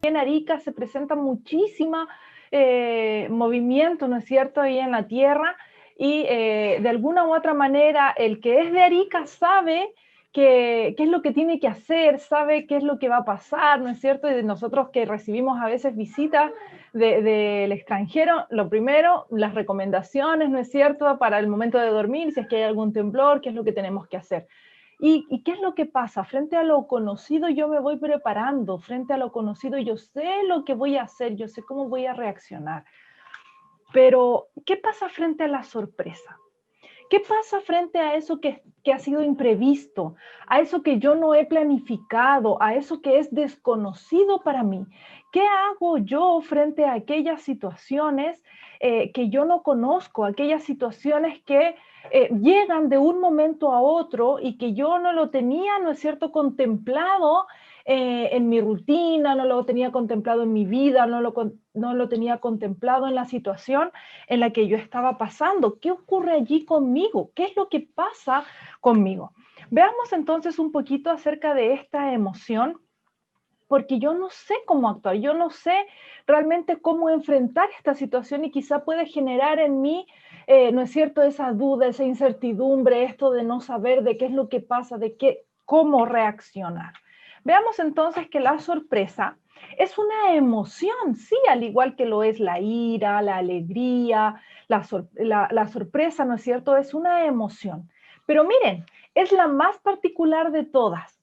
aquí en Arica se presenta muchísima movimiento, ¿no es cierto?, ahí en la tierra, y de alguna u otra manera el que es de Arica sabe qué es lo que tiene que hacer, sabe qué es lo que va a pasar, ¿no es cierto? Y nosotros que recibimos a veces visitas del extranjero, lo primero, las recomendaciones, ¿no es cierto?, para el momento de dormir, si es que hay algún temblor, qué es lo que tenemos que hacer. ¿Y qué es lo que pasa? Frente a lo conocido yo me voy preparando, frente a lo conocido yo sé lo que voy a hacer, yo sé cómo voy a reaccionar. Pero, ¿qué pasa frente a la sorpresa? ¿Qué pasa frente a eso que ha sido imprevisto, a eso que yo no he planificado, a eso que es desconocido para mí? ¿Qué hago yo frente a aquellas situaciones que yo no conozco, aquellas situaciones que llegan de un momento a otro y que yo no lo tenía, ¿no es cierto?, contemplado en mi rutina, no lo tenía contemplado en mi vida, no lo tenía contemplado en la situación en la que yo estaba pasando. ¿Qué ocurre allí conmigo? ¿Qué es lo que pasa conmigo? Veamos entonces un poquito acerca de esta emoción, porque yo no sé cómo actuar, yo no sé realmente cómo enfrentar esta situación y quizá puede generar en mí, ¿no es cierto?, esa duda, esa incertidumbre, esto de no saber de qué es lo que pasa, cómo reaccionar. Veamos entonces que la sorpresa es una emoción, sí, al igual que lo es la ira, la alegría, la sorpresa, ¿no es cierto? Es una emoción. Pero miren, es la más particular de todas.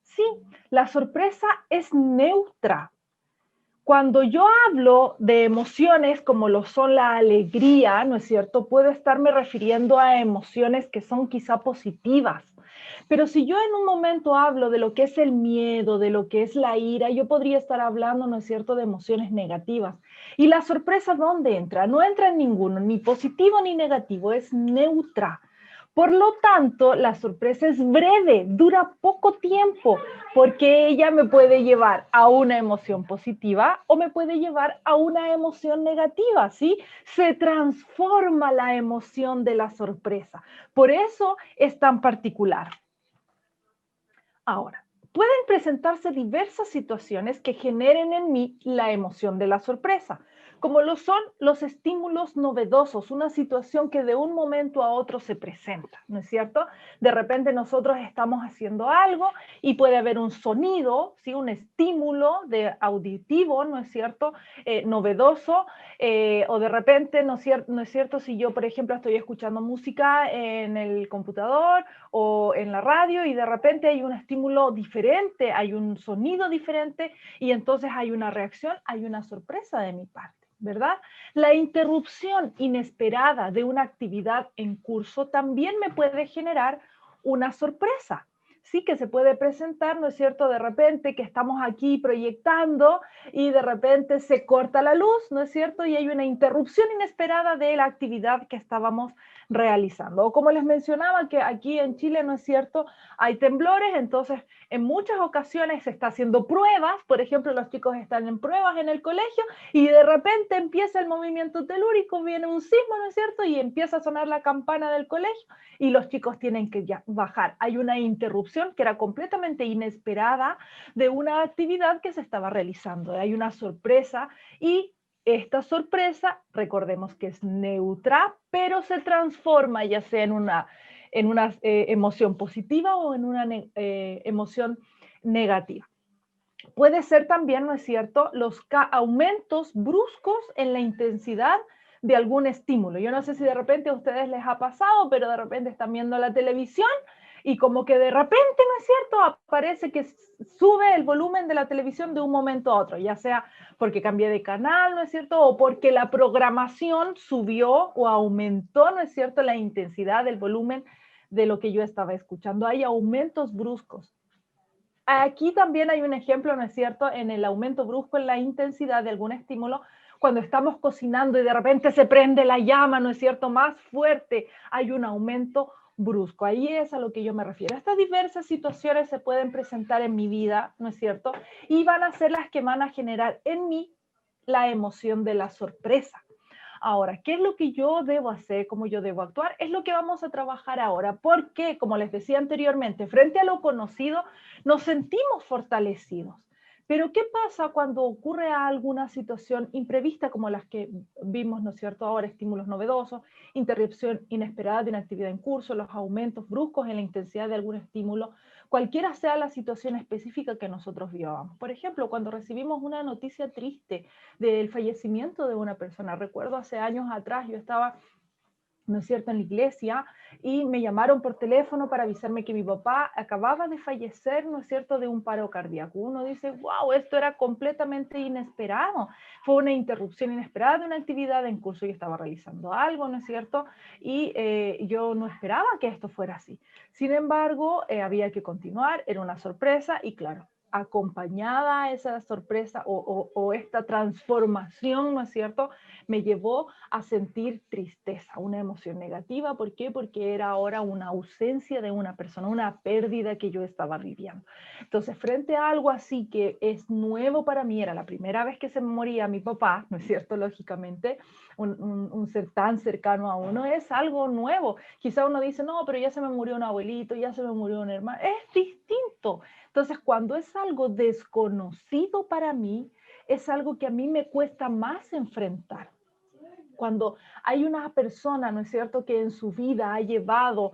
Sí, la sorpresa es neutra. Cuando yo hablo de emociones como lo son la alegría, ¿no es cierto?, puedo estarme refiriendo a emociones que son quizá positivas. Pero si yo en un momento hablo de lo que es el miedo, de lo que es la ira, yo podría estar hablando, ¿no es cierto?, de emociones negativas. ¿Y la sorpresa dónde entra? No entra en ninguno, ni positivo ni negativo, es neutra. Por lo tanto, la sorpresa es breve, dura poco tiempo, porque ella me puede llevar a una emoción positiva o me puede llevar a una emoción negativa, ¿sí? Se transforma la emoción de la sorpresa. Por eso es tan particular. Ahora, pueden presentarse diversas situaciones que generen en mí la emoción de la sorpresa, como lo son los estímulos novedosos, una situación que de un momento a otro se presenta, ¿no es cierto? De repente nosotros estamos haciendo algo y puede haber un sonido, ¿sí?, un estímulo auditivo, ¿no es cierto?, novedoso, o de repente, ¿no es cierto?, si yo, por ejemplo, estoy escuchando música en el computador o en la radio y de repente hay un estímulo diferente, hay un sonido diferente y entonces hay una reacción, hay una sorpresa de mi parte, ¿verdad? La interrupción inesperada de una actividad en curso también me puede generar una sorpresa. Sí, que se puede presentar, ¿no es cierto?, de repente que estamos aquí proyectando y de repente se corta la luz, ¿no es cierto?, y hay una interrupción inesperada de la actividad que estábamos realizando. O como les mencionaba, que aquí en Chile, ¿no es cierto?, hay temblores, entonces en muchas ocasiones se está haciendo pruebas, por ejemplo, los chicos están en pruebas en el colegio y de repente empieza el movimiento telúrico, viene un sismo, ¿no es cierto?, y empieza a sonar la campana del colegio y los chicos tienen que ya bajar. Hay una interrupción que era completamente inesperada de una actividad que se estaba realizando. Hay una sorpresa y esta sorpresa, recordemos que es neutra, pero se transforma ya sea en una emoción positiva o en una emoción negativa. Puede ser también, ¿no es cierto?, los aumentos bruscos en la intensidad de algún estímulo. Yo no sé si de repente a ustedes les ha pasado, pero de repente están viendo la televisión y como que de repente, ¿no es cierto?, aparece que sube el volumen de la televisión de un momento a otro, ya sea porque cambié de canal, ¿no es cierto?, o porque la programación subió o aumentó, ¿no es cierto?, la intensidad del volumen de lo que yo estaba escuchando. Hay aumentos bruscos. Aquí también hay un ejemplo, ¿no es cierto?, en el aumento brusco en la intensidad de algún estímulo, cuando estamos cocinando y de repente se prende la llama, ¿no es cierto?, más fuerte, hay un aumento brusco. Ahí es a lo que yo me refiero. Estas diversas situaciones se pueden presentar en mi vida, ¿no es cierto?, y van a ser las que van a generar en mí la emoción de la sorpresa. Ahora, ¿qué es lo que yo debo hacer? ¿Cómo yo debo actuar? Es lo que vamos a trabajar ahora, porque, como les decía anteriormente, frente a lo conocido, nos sentimos fortalecidos. Pero ¿qué pasa cuando ocurre alguna situación imprevista como las que vimos, ¿no es cierto? Ahora, estímulos novedosos, interrupción inesperada de una actividad en curso, los aumentos bruscos en la intensidad de algún estímulo, cualquiera sea la situación específica que nosotros vivamos. Por ejemplo, cuando recibimos una noticia triste del fallecimiento de una persona. Recuerdo hace años atrás, yo estaba, ¿no es cierto?, en la iglesia y me llamaron por teléfono para avisarme que mi papá acababa de fallecer, ¿no es cierto?, de un paro cardíaco. Uno dice, wow, esto era completamente inesperado. Fue una interrupción inesperada de una actividad en curso. Yo estaba realizando algo, ¿no es cierto? Y yo no esperaba que esto fuera así. Sin embargo, había que continuar, era una sorpresa y claro, acompañada a esa sorpresa o esta transformación, ¿no es cierto?, me llevó a sentir tristeza, una emoción negativa. ¿Por qué? Porque era ahora una ausencia de una persona, una pérdida que yo estaba viviendo. Entonces, frente a algo así que es nuevo para mí, era la primera vez que se me moría mi papá, ¿no es cierto? Lógicamente, un ser tan cercano a uno es algo nuevo. Quizá uno dice, no, pero ya se me murió un abuelito, ya se me murió un hermano. Es distinto. Entonces, cuando es algo desconocido para mí, es algo que a mí me cuesta más enfrentar. Cuando hay una persona, ¿no es cierto?, que en su vida ha llevado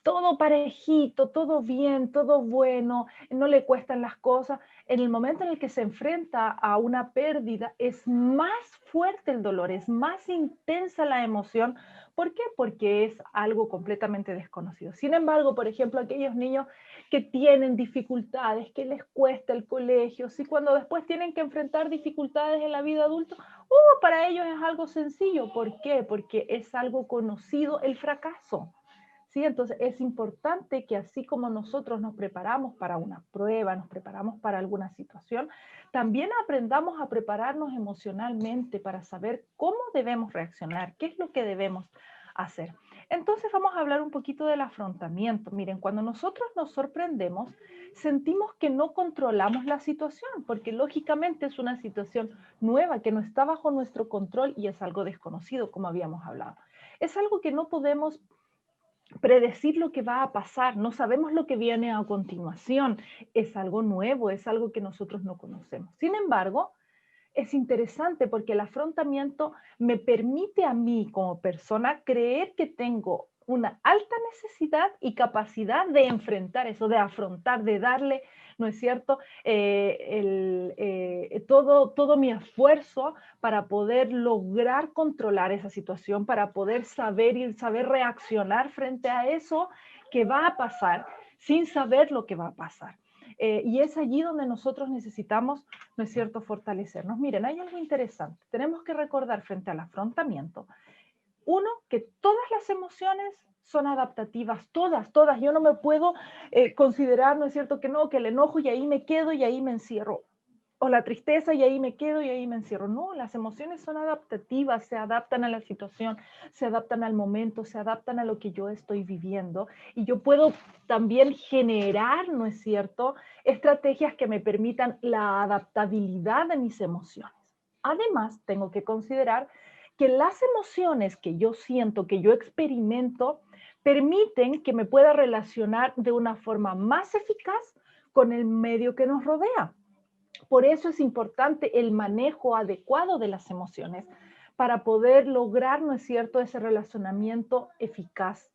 todo parejito, todo bien, todo bueno, no le cuestan las cosas, en el momento en el que se enfrenta a una pérdida es más fuerte el dolor, es más intensa la emoción. ¿Por qué? Porque es algo completamente desconocido. Sin embargo, por ejemplo, aquellos niños que tienen dificultades, que les cuesta el colegio, si cuando después tienen que enfrentar dificultades en la vida adulta, para ellos es algo sencillo. ¿Por qué? Porque es algo conocido el fracaso. ¿Sí? Entonces es importante que así como nosotros nos preparamos para una prueba, nos preparamos para alguna situación, también aprendamos a prepararnos emocionalmente para saber cómo debemos reaccionar, qué es lo que debemos hacer. Entonces vamos a hablar un poquito del afrontamiento. Miren, cuando nosotros nos sorprendemos, sentimos que no controlamos la situación, porque lógicamente es una situación nueva que no está bajo nuestro control y es algo desconocido, como habíamos hablado. Es algo que no podemos predecir lo que va a pasar, no sabemos lo que viene a continuación, es algo nuevo, es algo que nosotros no conocemos. Sin embargo, es interesante porque el afrontamiento me permite a mí como persona creer que tengo una alta necesidad y capacidad de enfrentar eso, de afrontar, de darle, ¿no es cierto?, todo mi esfuerzo para poder lograr controlar esa situación, para poder saber y saber reaccionar frente a eso que va a pasar sin saber lo que va a pasar. Y es allí donde nosotros necesitamos, ¿no es cierto?, fortalecernos. Miren, hay algo interesante. Tenemos que recordar frente al afrontamiento, uno, que todas las emociones son adaptativas, todas, todas. Yo no me puedo considerar, ¿no es cierto?, que no, que el enojo y ahí me quedo y ahí me encierro. O la tristeza y ahí me quedo y ahí me encierro. No, las emociones son adaptativas, se adaptan a la situación, se adaptan al momento, se adaptan a lo que yo estoy viviendo. Y yo puedo también generar, ¿no es cierto?, estrategias que me permitan la adaptabilidad de mis emociones. Además, tengo que considerar que las emociones que yo siento, que yo experimento, permiten que me pueda relacionar de una forma más eficaz con el medio que nos rodea. Por eso es importante el manejo adecuado de las emociones para poder lograr, ¿no es cierto?, ese relacionamiento eficaz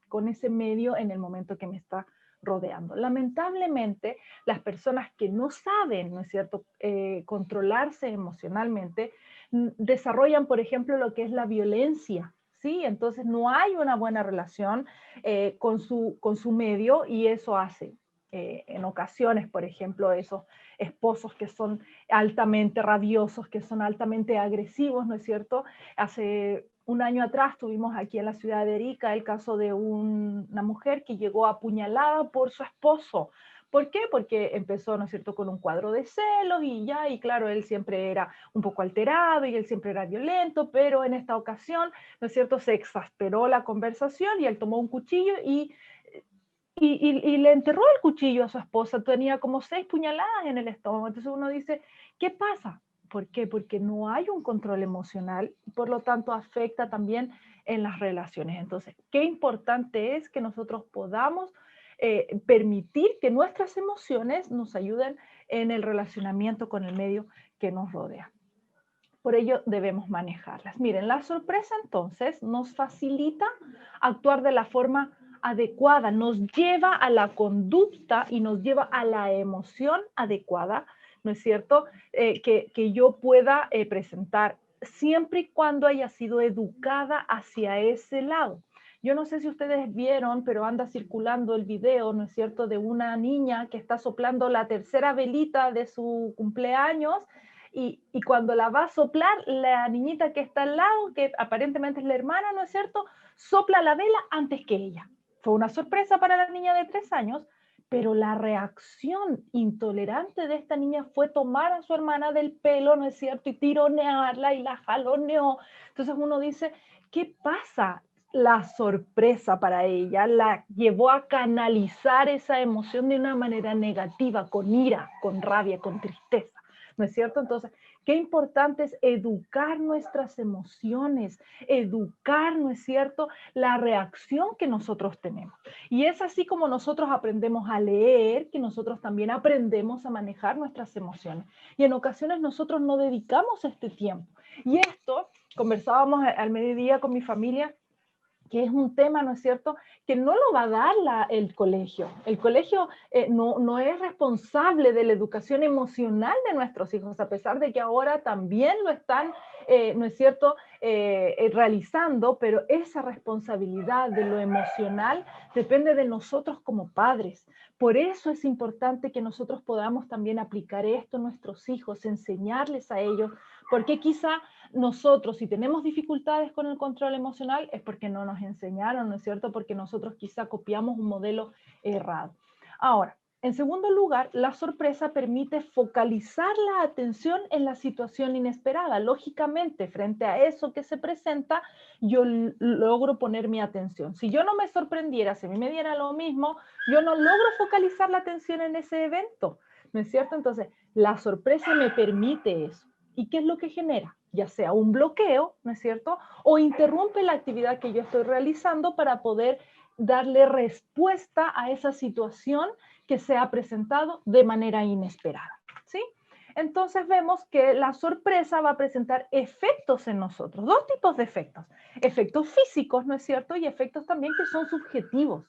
con ese medio en el momento que me está rodeando. Lamentablemente, las personas que no saben, ¿no es cierto?, controlarse emocionalmente, desarrollan, por ejemplo, lo que es la violencia. ¿Sí? Entonces no hay una buena relación con su medio y eso hace en ocasiones, por ejemplo, esos esposos que son altamente rabiosos, que son altamente agresivos, ¿no es cierto? Hace un año atrás tuvimos aquí en la ciudad de Arica el caso de una mujer que llegó apuñalada por su esposo. ¿Por qué? Porque empezó, ¿no es cierto?, con un cuadro de celos y ya, y claro, él siempre era un poco alterado y él siempre era violento, pero en esta ocasión, ¿no es cierto?, se exasperó la conversación y él tomó un cuchillo y le enterró el cuchillo a su esposa. Tenía como 6 puñaladas en el estómago. Entonces uno dice, ¿qué pasa? ¿Por qué? Porque no hay un control emocional y por lo tanto afecta también en las relaciones. Entonces, qué importante es que nosotros podamos permitir que nuestras emociones nos ayuden en el relacionamiento con el medio que nos rodea. Por ello debemos manejarlas. Miren, la sorpresa entonces nos facilita actuar de la forma adecuada, nos lleva a la conducta y nos lleva a la emoción adecuada, ¿no es cierto? Que yo pueda presentar siempre y cuando haya sido educada hacia ese lado. Yo no sé si ustedes vieron, pero anda circulando el video, ¿no es cierto?, de una niña que está soplando la tercera velita de su cumpleaños y cuando la va a soplar, la niñita que está al lado, que aparentemente es la hermana, ¿no es cierto?, sopla la vela antes que ella. Fue una sorpresa para la niña de 3 años, pero la reacción intolerante de esta niña fue tomar a su hermana del pelo, ¿no es cierto?, y tironearla y la jaloneó. Entonces uno dice, ¿qué pasa? La sorpresa para ella la llevó a canalizar esa emoción de una manera negativa, con ira, con rabia, con tristeza, ¿no es cierto? Entonces, qué importante es educar nuestras emociones, educar, ¿no es cierto?, la reacción que nosotros tenemos. Y es así como nosotros aprendemos a leer, que nosotros también aprendemos a manejar nuestras emociones. Y en ocasiones nosotros no dedicamos este tiempo. Y esto, conversábamos al mediodía con mi familia, que es un tema, ¿no es cierto?, que no lo va a dar el colegio. El colegio no es responsable de la educación emocional de nuestros hijos, a pesar de que ahora también lo están, ¿no es cierto?, realizando, pero esa responsabilidad de lo emocional depende de nosotros como padres. Por eso es importante que nosotros podamos también aplicar esto a nuestros hijos, enseñarles a ellos, porque quizá nosotros, si tenemos dificultades con el control emocional, es porque no nos enseñaron, ¿no es cierto? Porque nosotros quizá copiamos un modelo errado. Ahora, en segundo lugar, la sorpresa permite focalizar la atención en la situación inesperada. Lógicamente, frente a eso que se presenta, yo logro poner mi atención. Si yo no me sorprendiera, si a mí me diera lo mismo, yo no logro focalizar la atención en ese evento, ¿no es cierto? Entonces, la sorpresa me permite eso. ¿Y qué es lo que genera? Ya sea un bloqueo, ¿no es cierto? O interrumpe la actividad que yo estoy realizando para poder darle respuesta a esa situación que se ha presentado de manera inesperada, ¿sí? Entonces vemos que la sorpresa va a presentar efectos en nosotros, dos tipos de efectos. Efectos físicos, ¿no es cierto? Y efectos también que son subjetivos.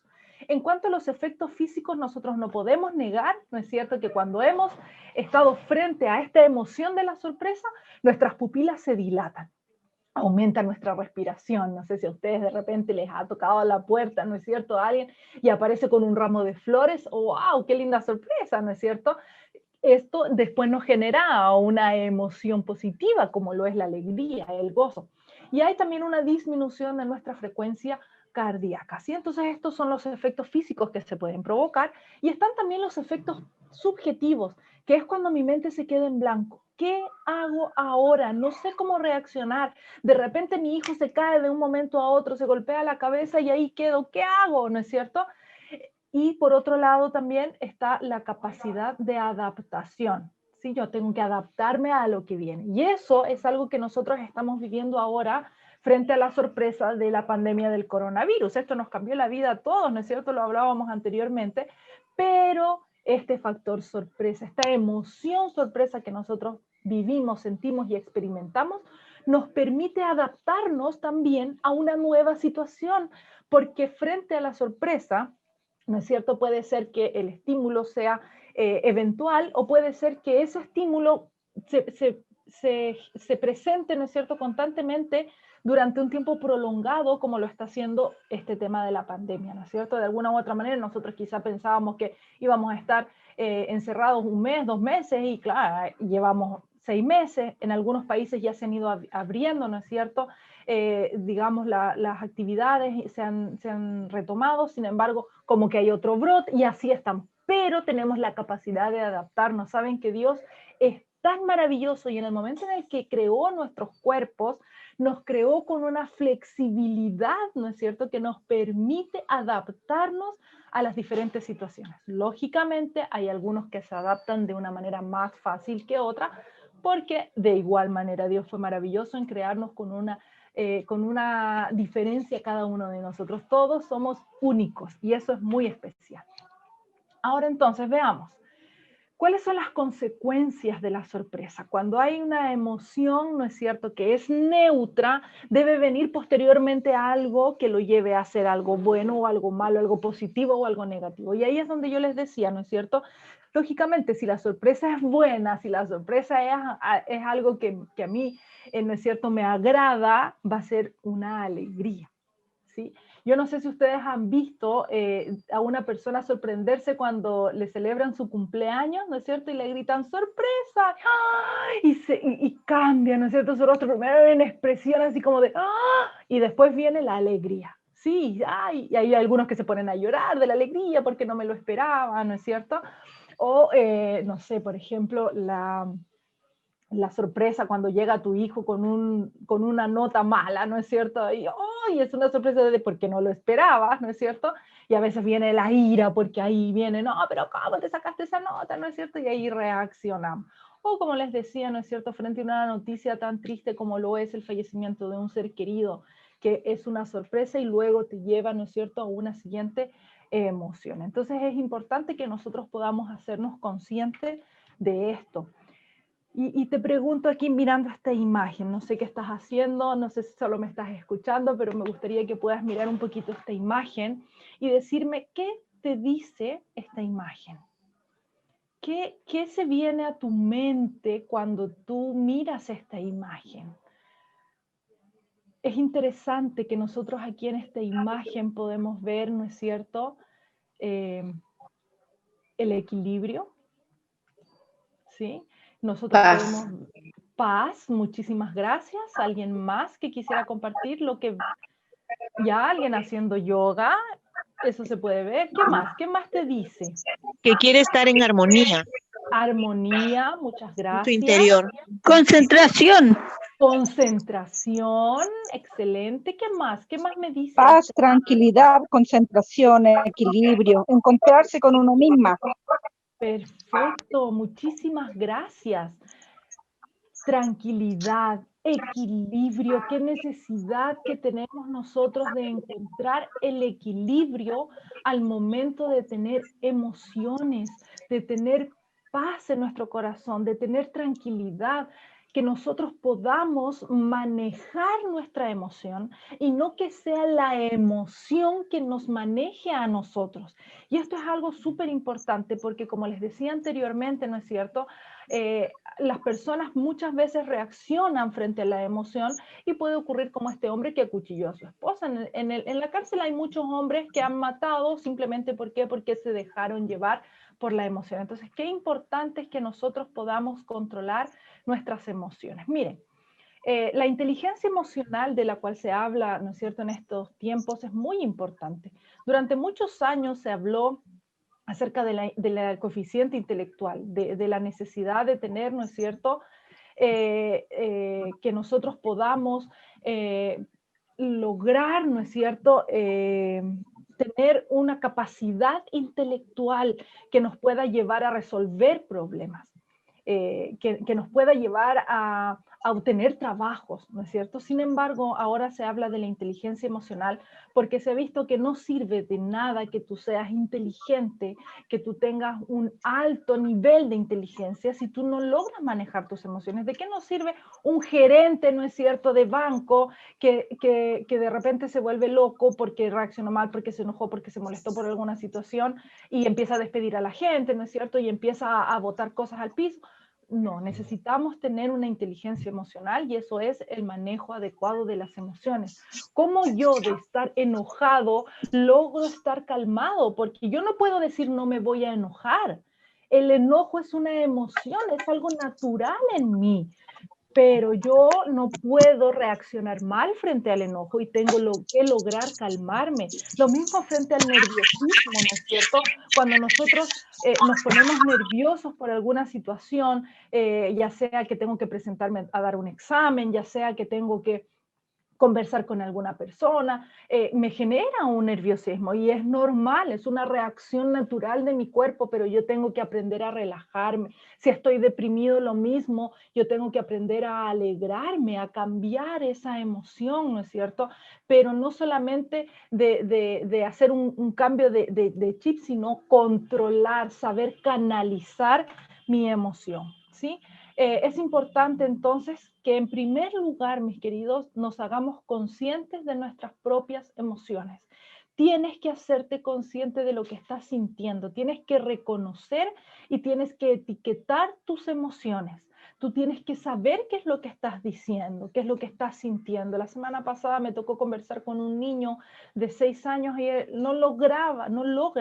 En cuanto a los efectos físicos, nosotros no podemos negar, ¿no es cierto?, que cuando hemos estado frente a esta emoción de la sorpresa, nuestras pupilas se dilatan, aumenta nuestra respiración. No sé si a ustedes de repente les ha tocado a la puerta, ¿no es cierto?, a alguien y aparece con un ramo de flores. ¡Oh, wow! ¡Qué linda sorpresa!, ¿no es cierto? Esto después nos genera una emoción positiva, como lo es la alegría, el gozo. Y hay también una disminución de nuestra frecuencia cardíaca, ¿sí? Entonces estos son los efectos físicos que se pueden provocar y están también los efectos subjetivos, que es cuando mi mente se queda en blanco. ¿Qué hago ahora? No sé cómo reaccionar. De repente mi hijo se cae de un momento a otro, se golpea la cabeza y ahí quedo. ¿Qué hago? ¿No es cierto? Y por otro lado también está la capacidad de adaptación. ¿Sí? Yo tengo que adaptarme a lo que viene. Y eso es algo que nosotros estamos viviendo ahora frente a la sorpresa de la pandemia del coronavirus. Esto nos cambió la vida a todos, ¿no es cierto? Lo hablábamos anteriormente, pero este factor sorpresa, esta emoción sorpresa que nosotros vivimos, sentimos y experimentamos, nos permite adaptarnos también a una nueva situación, porque frente a la sorpresa, ¿no es cierto?, puede ser que el estímulo sea eventual o puede ser que ese estímulo se presente, ¿no es cierto?, constantemente durante un tiempo prolongado, como lo está haciendo este tema de la pandemia, ¿no es cierto? De alguna u otra manera, nosotros quizá pensábamos que íbamos a estar encerrados un mes, 2 meses, y claro, llevamos 6 meses. En algunos países ya se han ido abriendo, ¿no es cierto? Digamos, las actividades se han retomado, sin embargo, como que hay otro brote y así estamos. Pero tenemos la capacidad de adaptarnos. Saben que Dios es tan maravilloso y en el momento en el que creó nuestros cuerpos, nos creó con una flexibilidad, ¿no es cierto?, que nos permite adaptarnos a las diferentes situaciones. Lógicamente, hay algunos que se adaptan de una manera más fácil que otra, porque de igual manera Dios fue maravilloso en crearnos con una diferencia cada uno de nosotros. Todos somos únicos y eso es muy especial. Ahora entonces veamos. ¿Cuáles son las consecuencias de la sorpresa? Cuando hay una emoción, ¿no es cierto?, que es neutra, debe venir posteriormente algo que lo lleve a hacer algo bueno o algo malo, algo positivo o algo negativo. Y ahí es donde yo les decía, ¿no es cierto? Lógicamente, si la sorpresa es buena, si la sorpresa es algo que a mí, ¿no es cierto?, me agrada, va a ser una alegría, ¿sí? Yo no sé si ustedes han visto a una persona sorprenderse cuando le celebran su cumpleaños, ¿no es cierto? Y le gritan ¡sorpresa! ¡Ah! Y cambia, ¿no es cierto? Su rostro primero en expresión así como de ¡ah! Y después viene la alegría. Sí, ay, y hay algunos que se ponen a llorar de la alegría porque no me lo esperaba, ¿no es cierto? O, no sé, por ejemplo, la sorpresa cuando llega tu hijo con una nota mala, ¿no es cierto? Y ¡ay! Es una sorpresa de porque no lo esperabas, ¿no es cierto? Y a veces viene la ira porque ahí viene, no, pero ¿cómo te sacaste esa nota? ¿No es cierto? Y ahí reaccionamos. O como les decía, ¿no es cierto? Frente a una noticia tan triste como lo es el fallecimiento de un ser querido, que es una sorpresa y luego te lleva, ¿no es cierto?, a una siguiente emoción. Entonces es importante que nosotros podamos hacernos conscientes de esto. Y te pregunto aquí mirando esta imagen, no sé qué estás haciendo, no sé si solo me estás escuchando, pero me gustaría que puedas mirar un poquito esta imagen y decirme qué te dice esta imagen. ¿Qué se viene a tu mente cuando tú miras esta imagen? Es interesante que nosotros aquí en esta imagen podemos ver, ¿no es cierto?, el equilibrio, ¿sí? Nosotros podemos Paz. paz, muchísimas gracias. ¿Alguien más que quisiera compartir lo que ya alguien haciendo yoga? Eso se puede ver. ¿Qué más? ¿Qué más te dice? Que quiere estar en armonía Armonía, muchas en su gracias. interior. Concentración. Concentración, excelente. ¿Qué más? ¿Qué más me dice? Paz, tranquilidad, concentración, equilibrio, encontrarse con uno misma. Perfecto, muchísimas gracias. Tranquilidad, equilibrio, qué necesidad que tenemos nosotros de encontrar el equilibrio al momento de tener emociones, de tener paz en nuestro corazón, de tener tranquilidad, que nosotros podamos manejar nuestra emoción y no que sea la emoción que nos maneje a nosotros. Y esto es algo súper importante porque, como les decía anteriormente, ¿no es cierto?, las personas muchas veces reaccionan frente a la emoción y puede ocurrir como este hombre que acuchilló a su esposa. En la cárcel hay muchos hombres que han matado simplemente porque se dejaron llevar por la emoción. Entonces, qué importante es que nosotros podamos controlar nuestras emociones. Miren, la inteligencia emocional de la cual se habla, ¿no es cierto?, en estos tiempos es muy importante. Durante muchos años se habló acerca de la coeficiente intelectual, de la necesidad de tener, ¿no es cierto?, que nosotros podamos lograr, ¿no es cierto?, tener una capacidad intelectual que nos pueda llevar a resolver problemas, que nos pueda llevar a obtener trabajos, ¿no es cierto? Sin embargo, ahora se habla de la inteligencia emocional porque se ha visto que no sirve de nada que tú seas inteligente, que tú tengas un alto nivel de inteligencia si tú no logras manejar tus emociones. ¿De qué nos sirve un gerente, no es cierto, de banco que de repente se vuelve loco porque reaccionó mal, porque se enojó, porque se molestó por alguna situación y empieza a despedir a la gente, ¿no es cierto? Y empieza a botar cosas al piso. No, necesitamos tener una inteligencia emocional y eso es el manejo adecuado de las emociones. ¿Cómo yo de estar enojado logro estar calmado? Porque yo no puedo decir no me voy a enojar. El enojo es una emoción, es algo natural en mí, pero yo no puedo reaccionar mal frente al enojo y tengo que lograr calmarme. Lo mismo frente al nerviosismo, ¿no es cierto? Cuando nosotros nos ponemos nerviosos por alguna situación, ya sea que tengo que presentarme a dar un examen, ya sea que tengo que conversar con alguna persona, me genera un nerviosismo y es normal, es una reacción natural de mi cuerpo, pero yo tengo que aprender a relajarme. Si estoy deprimido, lo mismo, yo tengo que aprender a alegrarme, a cambiar esa emoción, ¿no es cierto? Pero no solamente de hacer un cambio de chip, sino controlar, saber canalizar mi emoción, ¿sí? Es importante entonces que en primer lugar, mis queridos, nos hagamos conscientes de nuestras propias emociones. Tienes que hacerte consciente de lo que estás sintiendo, tienes que reconocer y tienes que etiquetar tus emociones. Tú tienes que saber qué es lo que estás diciendo, qué es lo que estás sintiendo. La semana pasada me tocó conversar con un niño de 6 años y él no logra,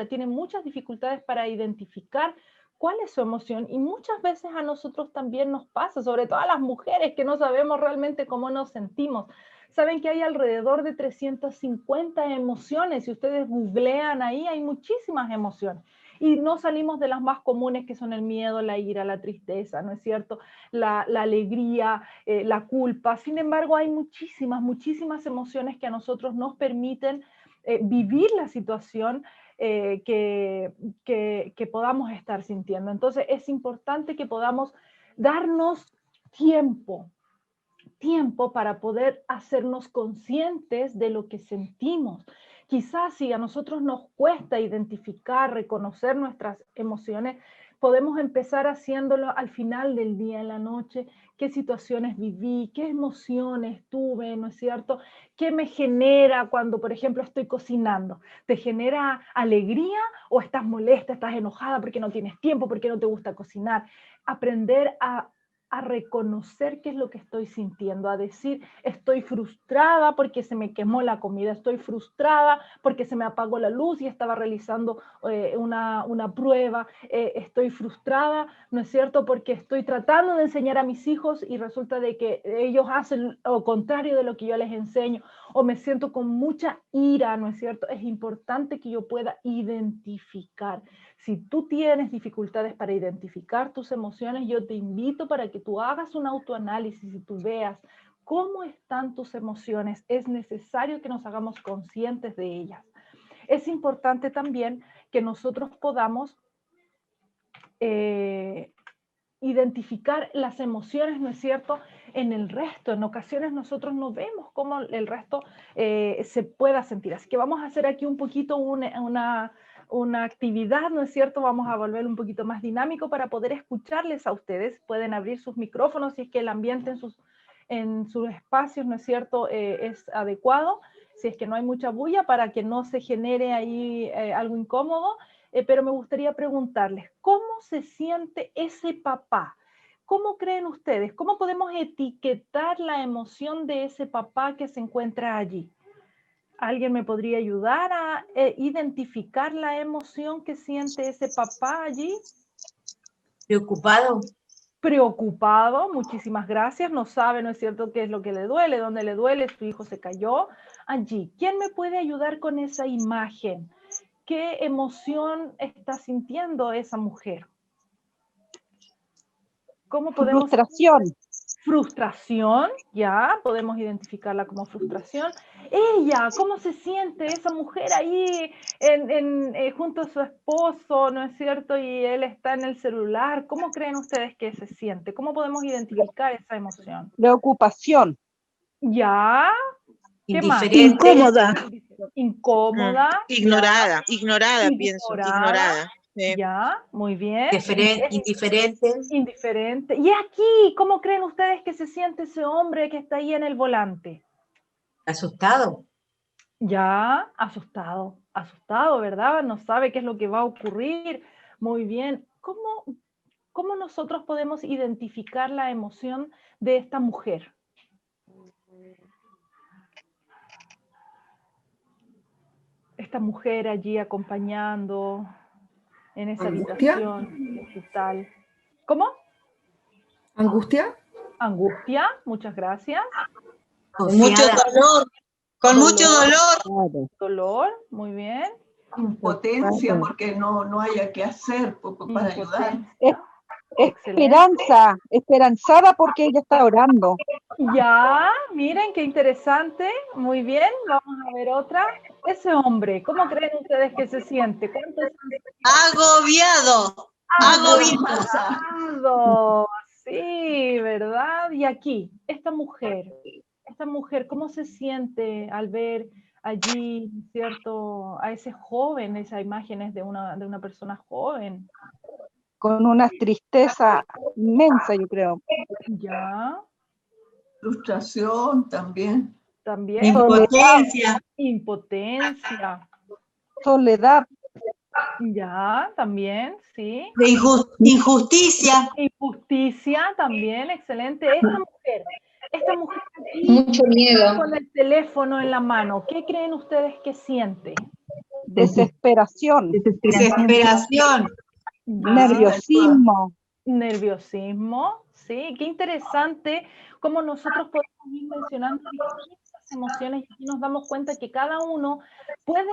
tiene muchas dificultades para identificar cuál es su emoción, y muchas veces a nosotros también nos pasa, sobre todo a las mujeres que no sabemos realmente cómo nos sentimos. Saben que hay alrededor de 350 emociones, si ustedes googlean ahí hay muchísimas emociones. Y no salimos de las más comunes, que son el miedo, la ira, la tristeza, ¿no es cierto? La alegría, la culpa. Sin embargo, hay muchísimas emociones que a nosotros nos permiten vivir la situación que podamos estar sintiendo. Entonces es importante que podamos darnos tiempo para poder hacernos conscientes de lo que sentimos. Quizás si a nosotros nos cuesta identificar, reconocer nuestras emociones, podemos empezar haciéndolo al final del día, en la noche, qué situaciones viví, qué emociones tuve, ¿no es cierto? ¿Qué me genera cuando, por ejemplo, estoy cocinando? ¿Te genera alegría o estás molesta, estás enojada porque no tienes tiempo, porque no te gusta cocinar? Aprender a reconocer qué es lo que estoy sintiendo, a decir, estoy frustrada porque se me quemó la comida, estoy frustrada porque se me apagó la luz y estaba realizando una prueba, estoy frustrada, ¿no es cierto?, porque estoy tratando de enseñar a mis hijos y resulta de que ellos hacen lo contrario de lo que yo les enseño, o me siento con mucha ira, ¿no es cierto? Es importante que yo pueda identificar. Si tú tienes dificultades para identificar tus emociones, yo te invito para que tú hagas un autoanálisis y tú veas cómo están tus emociones. Es necesario que nos hagamos conscientes de ellas. Es importante también que nosotros podamos identificar las emociones, ¿no es cierto?, en el resto. En ocasiones nosotros no vemos cómo el resto se pueda sentir. Así que vamos a hacer aquí un poquito una actividad, ¿no es cierto? Vamos a volver un poquito más dinámico para poder escucharles a ustedes. Pueden abrir sus micrófonos si es que el ambiente en sus espacios, ¿no es cierto?, es adecuado, si es que no hay mucha bulla, para que no se genere ahí algo incómodo. Pero me gustaría preguntarles, ¿cómo se siente ese papá? ¿Cómo creen ustedes? ¿Cómo podemos etiquetar la emoción de ese papá que se encuentra allí? ¿Alguien me podría ayudar a identificar la emoción que siente ese papá allí? Preocupado. Preocupado, muchísimas gracias. No sabe, ¿no es cierto?, qué es lo que le duele, dónde le duele, su hijo se cayó allí. ¿Quién me puede ayudar con esa imagen? ¿Qué emoción está sintiendo esa mujer? ¿Cómo podemos? Frustración. Frustración, ya, podemos identificarla como frustración. Ella, ¿cómo se siente esa mujer ahí junto a su esposo, ¿no es cierto? Y él está en el celular. ¿Cómo creen ustedes que se siente? ¿Cómo podemos identificar esa emoción? Preocupación. Ya, ¿qué más? Indiferente. Incómoda. Incómoda. Ignorada, Ya. pienso, ignorada. Sí. Ya, muy bien. Indiferente. Indiferente. Y aquí, ¿cómo creen ustedes que se siente ese hombre que está ahí en el volante? Asustado. Ya, asustado, ¿verdad? No sabe qué es lo que va a ocurrir. Muy bien. ¿Cómo nosotros podemos identificar la emoción de esta mujer? Esta mujer allí acompañando en esa ¿Angustia? habitación de hospital. ¿Cómo? ¿Angustia? Angustia, muchas gracias. Con mucho dolor, con mucho dolor. Dolor, muy bien. Impotencia porque no haya qué hacer para ayudar. Esperanza, esperanzada porque ella está orando. Ya, miren qué interesante. Muy bien, vamos a ver otra. Ese hombre, ¿cómo creen ustedes que se siente? ¿Cuántos Agobiado, agobiado? Sí, ¿verdad? Y aquí, esta mujer, ¿cómo se siente al ver allí, ¿cierto?, a ese joven? Esa imagen es de una persona joven. con una tristeza inmensa, yo creo. Ya, Frustración también. también. Impotencia. Impotencia. Soledad, Ya, también, sí. De injusticia. Injusticia también, excelente. Esta mujer aquí Mucho miedo. con el teléfono en la mano, ¿qué creen ustedes que siente? desesperación, Desesperación. nerviosismo. Nerviosismo, sí, qué interesante cómo nosotros podemos ir mencionando distintas emociones y aquí nos damos cuenta que cada uno puede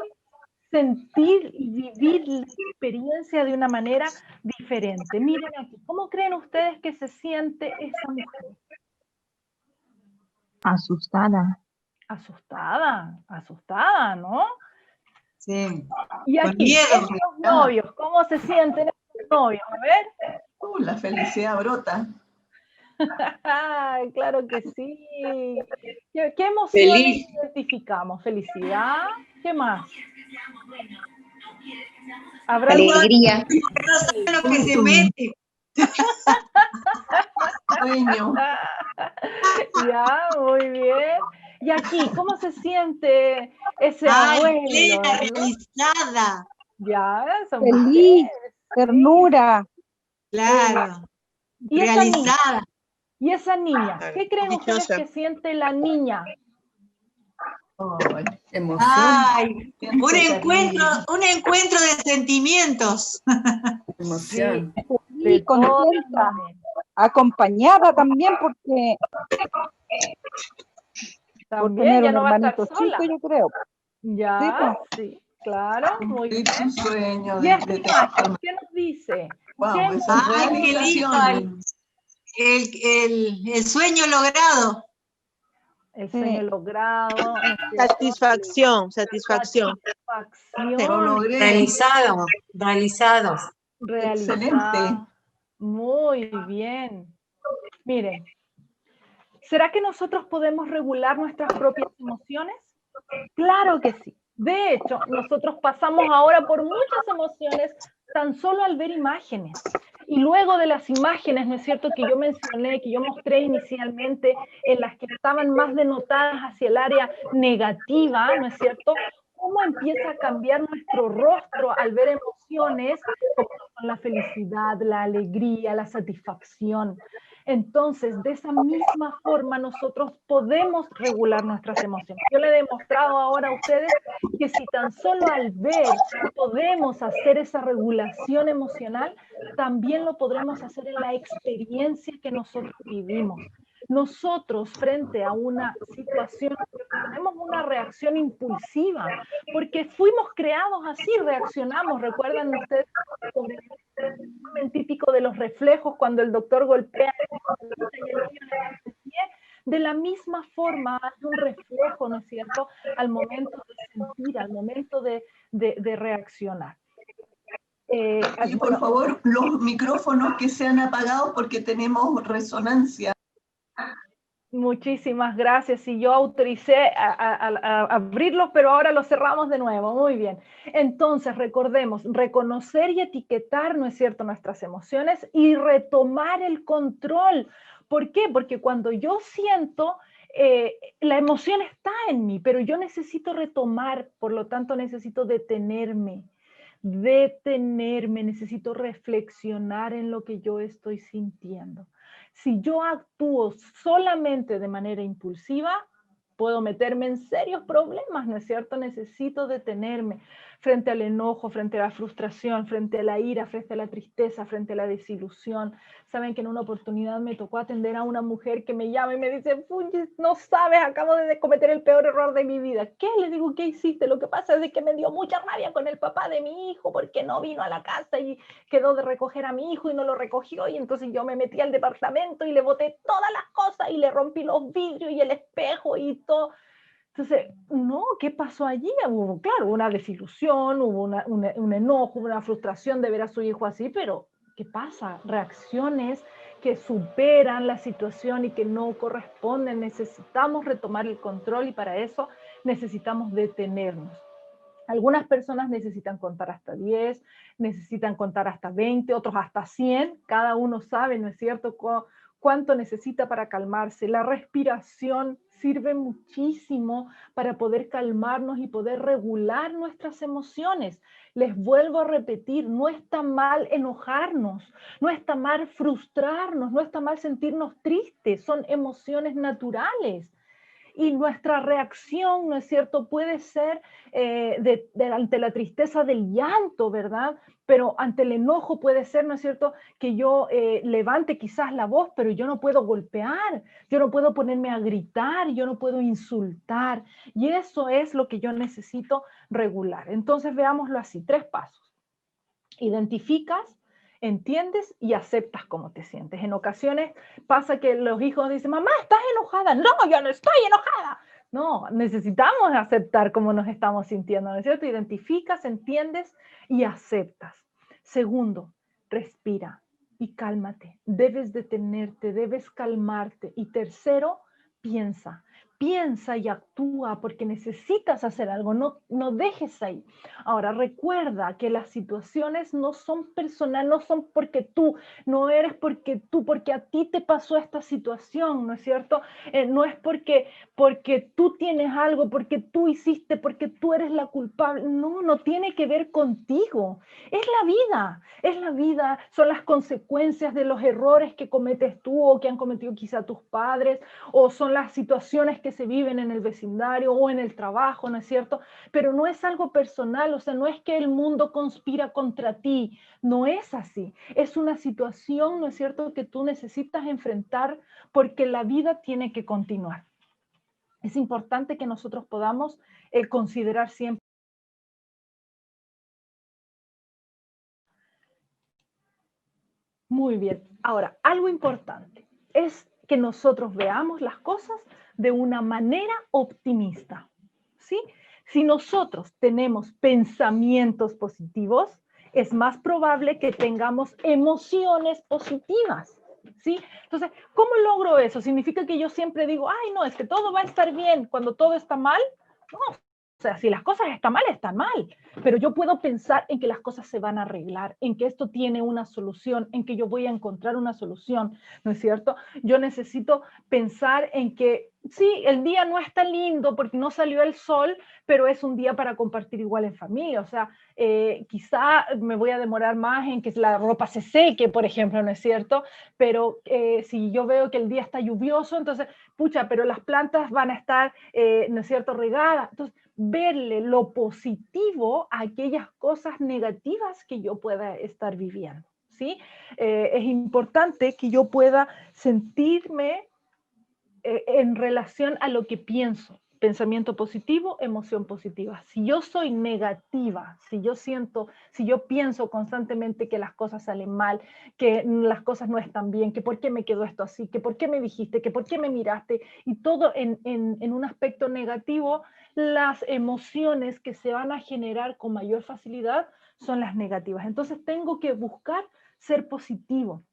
sentir y vivir la experiencia de una manera diferente. Miren aquí, ¿cómo creen ustedes que se siente esa mujer? Asustada. Asustada, ¿no? Sí. Y Con aquí, miedo. los novios, ¿cómo se sienten estos novios? A ver. La felicidad brota. Claro que sí. ¿Qué emociones identificamos? ¿Felicidad? ¿Qué más? ¿Habrá Alegría. No sé lo que se mete. Sueño. Ya, muy bien. Y aquí, ¿cómo se siente ese Ay, abuelo? plena, ¿no? realizada. Ya, esa Feliz, mujer. ternura. Claro. Y esa niña, Realizada. y esa niña, ¿qué creen ustedes que siente la niña? Ay, emoción. Ay, Siente un encuentro de sentimientos. emoción. De Y contenta, acompañada también porque por También tener ya un no va a estar hermanito sola. chico, yo creo. Ya, sí, claro, muy Cumplir bien. su sueño ¿Y esta imagen qué nos dice? Wow, esa Ay, qué lindo. El sueño logrado. El sueño logrado. Satisfacción. Satisfacción. Lo logré. Realizados. Excelente. Muy bien. Miren, ¿será que nosotros podemos regular nuestras propias emociones? Claro que sí. De hecho, nosotros pasamos ahora por muchas emociones tan solo al ver imágenes. Y luego de las imágenes, ¿no es cierto?, que yo mencioné, que yo mostré inicialmente, en las que estaban más denotadas hacia el área negativa, ¿no es cierto?, cómo empieza a cambiar nuestro rostro al ver emociones como son la felicidad, la alegría, la satisfacción. Entonces, de esa misma forma, nosotros podemos regular nuestras emociones. Yo le he demostrado ahora a ustedes que si tan solo al ver podemos hacer esa regulación emocional, también lo podremos hacer en la experiencia que nosotros vivimos. Nosotros, frente a una situación, tenemos una reacción impulsiva, porque fuimos creados así, reaccionamos. ¿Recuerdan ustedes sobre el típico de los reflejos cuando el doctor golpea y el niño levanta el pie? De la misma forma hay un reflejo, ¿no es cierto?, al momento de sentir, al momento de reaccionar. Y por favor, los micrófonos que sean apagados porque tenemos resonancia. Muchísimas gracias. Y yo autoricé a abrirlos, pero ahora los cerramos de nuevo. Muy bien. Entonces, recordemos, reconocer y etiquetar, ¿no es cierto?, nuestras emociones y retomar el control. ¿Por qué? Porque cuando yo siento, la emoción está en mí, pero yo necesito retomar, por lo tanto necesito detenerme, necesito reflexionar en lo que yo estoy sintiendo. Si yo actúo solamente de manera impulsiva, puedo meterme en serios problemas, ¿no es cierto? Necesito detenerme frente al enojo, frente a la frustración, frente a la ira, frente a la tristeza, frente a la desilusión. Saben que en una oportunidad me tocó atender a una mujer que me llama y me dice, no sabes, acabo de cometer el peor error de mi vida. ¿Qué? Le digo, ¿qué hiciste? Lo que pasa es que me dio mucha rabia con el papá de mi hijo porque no vino a la casa y quedó de recoger a mi hijo y no lo recogió, y entonces yo me metí al departamento y le boté todas las cosas y le rompí los vidrios y el espejo y todo. Entonces, no, ¿qué pasó allí? Hubo, claro, una desilusión, hubo un enojo, una frustración de ver a su hijo así, pero ¿qué pasa? Reacciones que superan la situación y que no corresponden. Necesitamos retomar el control y para eso necesitamos detenernos. Algunas personas necesitan contar hasta 10, necesitan contar hasta 20, otros hasta 100. Cada uno sabe, ¿no es cierto?, cuánto necesita para calmarse. La respiración sirve muchísimo para poder calmarnos y poder regular nuestras emociones. Les vuelvo a repetir, no está mal enojarnos, no está mal frustrarnos, no está mal sentirnos tristes, son emociones naturales. Y nuestra reacción, ¿no es cierto?, puede ser ante la tristeza del llanto, ¿verdad? Pero ante el enojo puede ser, ¿no es cierto?, que yo levante quizás la voz, pero yo no puedo golpear, yo no puedo ponerme a gritar, yo no puedo insultar. Y eso es lo que yo necesito regular. Entonces veámoslo así, 3 pasos. Identificas, entiendes y aceptas cómo te sientes. En ocasiones pasa que los hijos dicen, mamá, ¿estás enojada? No, yo no estoy enojada. No, necesitamos aceptar cómo nos estamos sintiendo, ¿no es cierto? Identificas, entiendes y aceptas. Segundo, respira y cálmate. Debes detenerte, debes calmarte. Y tercero, piensa. Piensa y actúa porque necesitas hacer algo, no dejes ahí. Ahora, recuerda que las situaciones no son personales, no son porque tú, no eres porque a ti te pasó esta situación, ¿no es cierto? No es porque tú tienes algo, porque tú hiciste, porque tú eres la culpable. No tiene que ver contigo. Es la vida, son las consecuencias de los errores que cometes tú o que han cometido quizá tus padres, o son las situaciones que se viven en el vecindario o en el trabajo, ¿no es cierto? Pero no es algo personal, o sea, no es que el mundo conspira contra ti, no es así. Es una situación, ¿no es cierto?, que tú necesitas enfrentar porque la vida tiene que continuar. Es importante que nosotros podamos considerar siempre. Muy bien. Ahora, algo importante es que nosotros veamos las cosas de una manera optimista, ¿sí? Si nosotros tenemos pensamientos positivos, es más probable que tengamos emociones positivas, ¿sí? Entonces, ¿cómo logro eso? ¿Significa que yo siempre digo, ay, no, es que todo va a estar bien cuando todo está mal? No. O sea, si las cosas están mal, pero yo puedo pensar en que las cosas se van a arreglar, en que esto tiene una solución, en que yo voy a encontrar una solución, ¿no es cierto? Yo necesito pensar en que sí, el día no está lindo porque no salió el sol, pero es un día para compartir igual en familia. O sea, quizá me voy a demorar más en que la ropa se seque, por ejemplo, ¿no es cierto? Pero si yo veo que el día está lluvioso, entonces, pucha, pero las plantas van a estar, ¿no es cierto?, regadas. Entonces, verle lo positivo a aquellas cosas negativas que yo pueda estar viviendo, ¿sí? Es importante que yo pueda sentirme en relación a lo que pienso. Pensamiento positivo, emoción positiva. Si yo soy negativa, si yo pienso constantemente que las cosas salen mal, que las cosas no están bien, que por qué me quedó esto así, que por qué me dijiste, que por qué me miraste, y todo en un aspecto negativo, las emociones que se van a generar con mayor facilidad son las negativas. Entonces tengo que buscar ser positivo.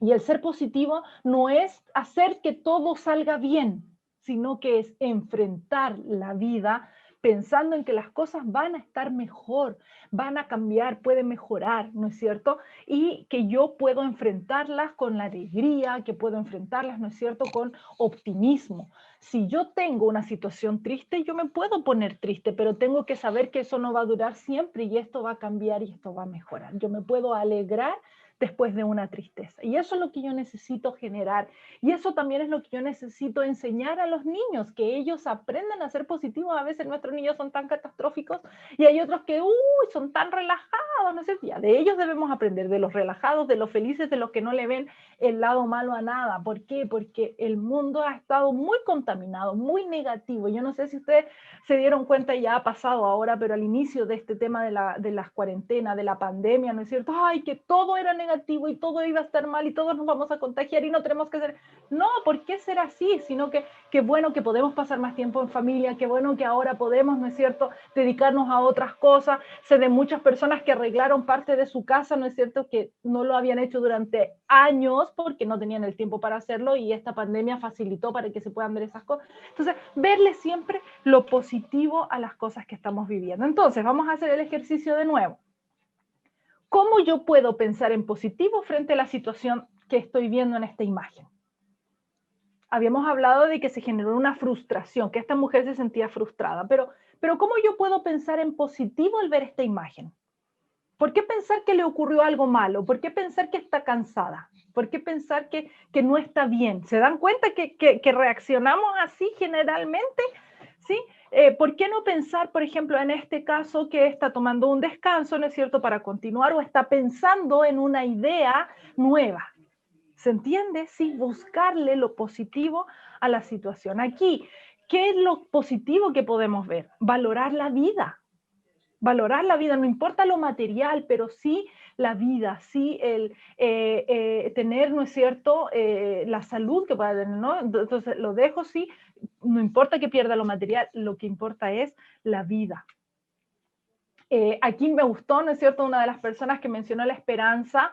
Y el ser positivo no es hacer que todo salga bien, sino que es enfrentar la vida pensando en que las cosas van a estar mejor, van a cambiar, pueden mejorar, ¿no es cierto? Y que yo puedo enfrentarlas con la alegría, que puedo enfrentarlas, ¿no es cierto?, con optimismo. Si yo tengo una situación triste, yo me puedo poner triste, pero tengo que saber que eso no va a durar siempre y esto va a cambiar y esto va a mejorar. Yo me puedo alegrar después de una tristeza. Y eso es lo que yo necesito generar. Y eso también es lo que yo necesito enseñar a los niños, que ellos aprendan a ser positivos. A veces nuestros niños son tan catastróficos y hay otros que son tan relajados, ¿no es cierto? Ya, de ellos debemos aprender, de los relajados, de los felices, de los que no le ven el lado malo a nada. ¿Por qué? Porque el mundo ha estado muy contaminado, muy negativo. Yo no sé si ustedes se dieron cuenta, ya ha pasado ahora, pero al inicio de este tema de las cuarentenas, de la pandemia, ¿no es cierto? Ay, que todo era negativo y todo iba a estar mal y todos nos vamos a contagiar y no tenemos que hacer. No, ¿por qué ser así? Sino que qué bueno que podemos pasar más tiempo en familia, qué bueno que ahora podemos, ¿no es cierto?, dedicarnos a otras cosas. Sé de muchas personas que arreglaron parte de su casa, ¿no es cierto?, que no lo habían hecho durante años porque no tenían el tiempo para hacerlo y esta pandemia facilitó para que se puedan ver esas cosas. Entonces, verle siempre lo positivo a las cosas que estamos viviendo. Entonces, vamos a hacer el ejercicio de nuevo. ¿Cómo yo puedo pensar en positivo frente a la situación que estoy viendo en esta imagen? Habíamos hablado de que se generó una frustración, que esta mujer se sentía frustrada, pero ¿cómo yo puedo pensar en positivo al ver esta imagen? ¿Por qué pensar que le ocurrió algo malo? ¿Por qué pensar que está cansada? ¿Por qué pensar que no está bien? ¿Se dan cuenta que reaccionamos así generalmente? ¿Sí? ¿Por qué no pensar, por ejemplo, en este caso que está tomando un descanso, ¿no es cierto?, para continuar, o está pensando en una idea nueva? ¿Se entiende? Sí, buscarle lo positivo a la situación. Aquí, ¿qué es lo positivo que podemos ver? Valorar la vida. Valorar la vida, no importa lo material, pero sí la vida, sí el tener, ¿no es cierto?, la salud que pueda tener, ¿no? Entonces lo dejo, sí, no importa que pierda lo material, lo que importa es la vida. Aquí me gustó, ¿no es cierto?, una de las personas que mencionó la esperanza.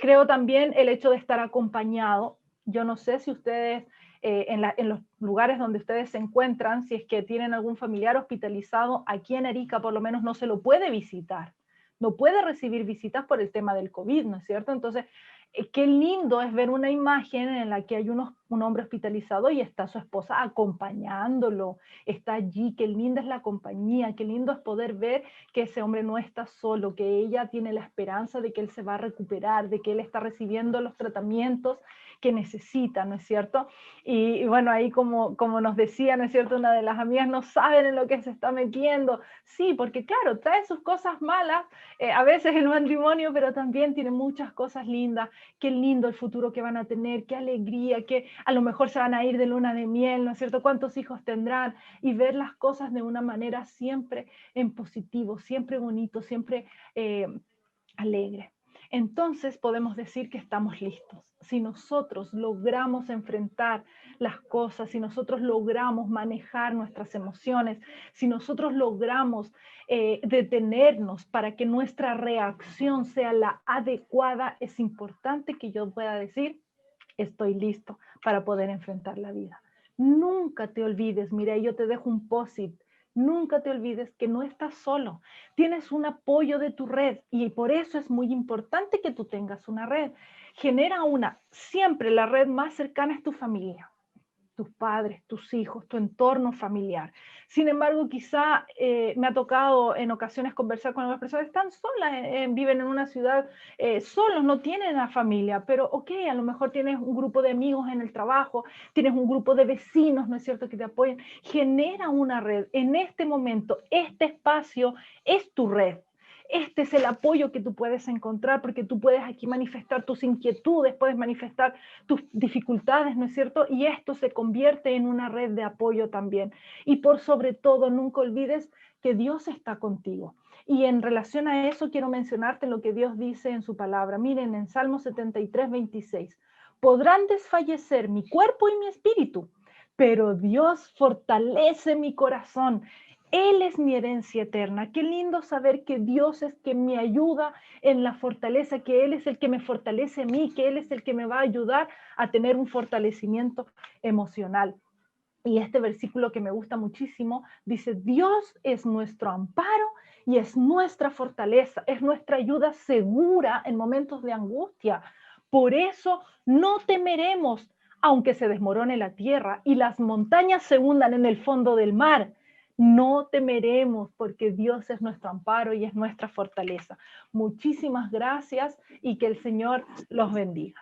Creo también el hecho de estar acompañado. Yo no sé si ustedes, en los lugares donde ustedes se encuentran, si es que tienen algún familiar hospitalizado, aquí en Arica por lo menos no se lo puede visitar. No puede recibir visitas por el tema del COVID, ¿no es cierto? Entonces, qué lindo es ver una imagen en la que hay un hombre hospitalizado y está su esposa acompañándolo, está allí, qué linda es la compañía, qué lindo es poder ver que ese hombre no está solo, que ella tiene la esperanza de que él se va a recuperar, de que él está recibiendo los tratamientos que necesita, ¿no es cierto? Y bueno, ahí como nos decía, ¿no es cierto?, una de las amigas, no saben en lo que se está metiendo. Sí, porque claro, trae sus cosas malas, a veces el matrimonio, pero también tiene muchas cosas lindas. Qué lindo el futuro que van a tener, qué alegría, que a lo mejor se van a ir de luna de miel, ¿no es cierto?, cuántos hijos tendrán, y ver las cosas de una manera siempre en positivo, siempre bonito, siempre alegre. Entonces podemos decir que estamos listos. Si nosotros logramos enfrentar las cosas, si nosotros logramos manejar nuestras emociones, si nosotros logramos detenernos para que nuestra reacción sea la adecuada, es importante que yo pueda decir, estoy listo para poder enfrentar la vida. Nunca te olvides, mira, yo te dejo un post-it. Nunca te olvides que no estás solo, tienes un apoyo de tu red y por eso es muy importante que tú tengas una red. Genera una, siempre la red más cercana es tu familia, tus padres, tus hijos, tu entorno familiar. Sin embargo, quizá me ha tocado en ocasiones conversar con algunas personas que están solas, viven en una ciudad solos, no tienen a familia, pero ok, a lo mejor tienes un grupo de amigos en el trabajo, tienes un grupo de vecinos, ¿no es cierto?, que te apoyan. Genera una red. En este momento, este espacio es tu red. Este es el apoyo que tú puedes encontrar, porque tú puedes aquí manifestar tus inquietudes, puedes manifestar tus dificultades, ¿no es cierto? Y esto se convierte en una red de apoyo también. Y por sobre todo, nunca olvides que Dios está contigo. Y en relación a eso, quiero mencionarte lo que Dios dice en su palabra. Miren, en Salmo 73, 26. Podrán desfallecer mi cuerpo y mi espíritu, pero Dios fortalece mi corazón. Él es mi herencia eterna. Qué lindo saber que Dios es quien me ayuda en la fortaleza, que Él es el que me fortalece a mí, que Él es el que me va a ayudar a tener un fortalecimiento emocional. Y este versículo que me gusta muchísimo dice, Dios es nuestro amparo y es nuestra fortaleza, es nuestra ayuda segura en momentos de angustia. Por eso no temeremos, aunque se desmorone la tierra y las montañas se hundan en el fondo del mar. No temeremos porque Dios es nuestro amparo y es nuestra fortaleza. Muchísimas gracias y que el Señor los bendiga.